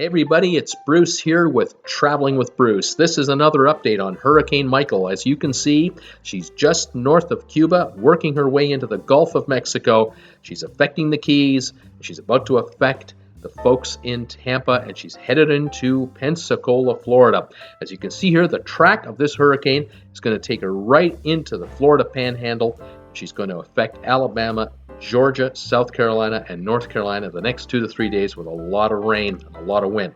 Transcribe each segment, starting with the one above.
Hey everybody, it's Bruce here with Traveling with Bruce. This is another update on Hurricane Michael. As you can see, she's just north of Cuba, working her way into the Gulf of Mexico. She's affecting the Keys. She's about to affect the folks in Tampa, and she's headed into Pensacola, Florida. As you can see here, the track of this hurricane is going to take her right into the Florida Panhandle. She's going to affect Alabama, Georgia, South Carolina, and North Carolina the next 2 to 3 days with a lot of rain and a lot of wind.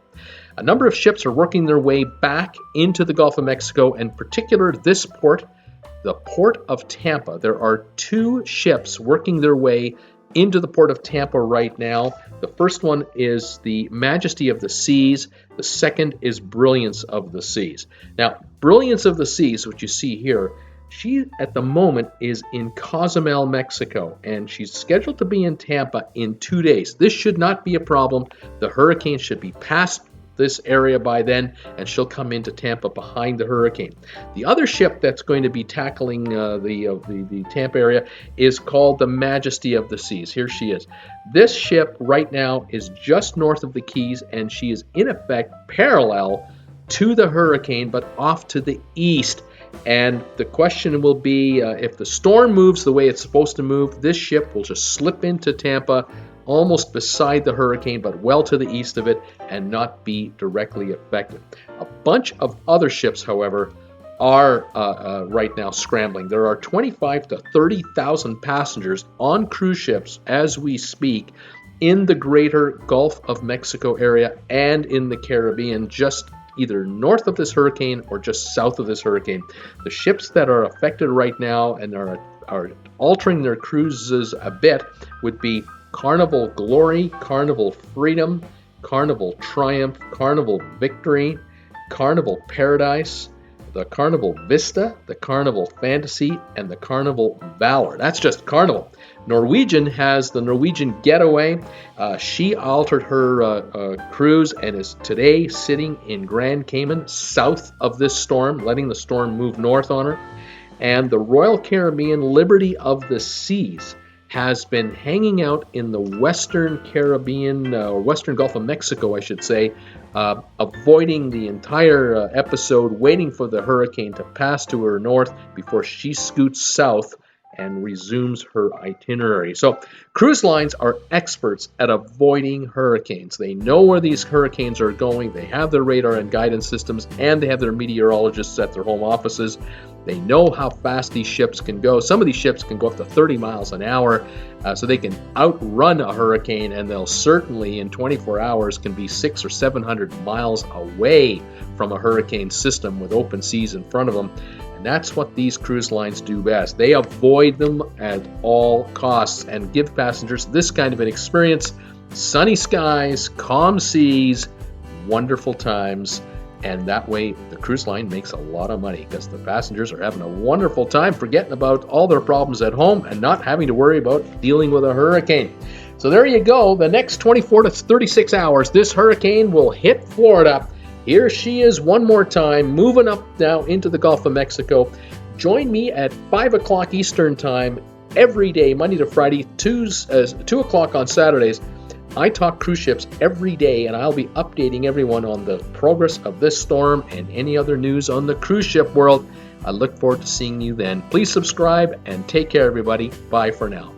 A number of ships are working their way back into the Gulf of Mexico, in particular this port, the Port of Tampa. There are 2 ships working their way into the Port of Tampa right now. The first one is the Majesty of the Seas. The second is Brilliance of the Seas. Now, Brilliance of the Seas, which you see here, she, at the moment, is in Cozumel, Mexico, and she's scheduled to be in Tampa in 2 days. This should not be a problem. The hurricane should be past this area by then, and she'll come into Tampa behind the hurricane. The other ship that's going to be tackling the Tampa area is called the Majesty of the Seas. Here she is. This ship right now is just north of the Keys, and she is in effect parallel to the hurricane, but off to the east. And the question will be, if the storm moves the way it's supposed to move, this ship will just slip into Tampa almost beside the hurricane, but well to the east of it, and not be directly affected. A bunch of other ships, however, are right now scrambling. There are 25 to 30,000 passengers on cruise ships as we speak in the greater Gulf of Mexico area and in the Caribbean, just either north of this hurricane or just south of this hurricane. The ships that are affected right now and are altering their cruises a bit would be Carnival Glory, Carnival Freedom, Carnival Triumph, Carnival Victory, Carnival Paradise, the Carnival Vista, the Carnival Fantasy, and the Carnival Valor. That's just Carnival. Norwegian has the Norwegian Getaway. She altered her cruise and is today sitting in Grand Cayman, south of this storm, letting the storm move north on her. And the Royal Caribbean Liberty of the Seas has been hanging out in the Western Caribbean, or Western Gulf of Mexico, I should say, avoiding the entire episode, waiting for the hurricane to pass to her north before she scoots south and resumes her itinerary. So cruise lines are experts at avoiding hurricanes. They know where these hurricanes are going. They have their radar and guidance systems, and they have their meteorologists at their home offices. They know how fast these ships can go. Some of these ships can go up to 30 miles an hour, so they can outrun a hurricane, and they'll certainly in 24 hours can be 600 or 700 miles away from a hurricane system with open seas in front of them. And that's what these cruise lines do best. They avoid them at all costs and give passengers this kind of an experience: sunny skies, calm seas, wonderful times. And that way the cruise line makes a lot of money because the passengers are having a wonderful time forgetting about all their problems at home and not having to worry about dealing with a hurricane. So there you go. The next 24 to 36 hours, this hurricane will hit Florida. Here she is one more time, moving up now into the Gulf of Mexico. Join me at 5 o'clock Eastern Time every day, Monday to Friday, 2 o'clock on Saturdays. I talk cruise ships every day, and I'll be updating everyone on the progress of this storm and any other news on the cruise ship world. I look forward to seeing you then. Please subscribe and take care, everybody. Bye for now.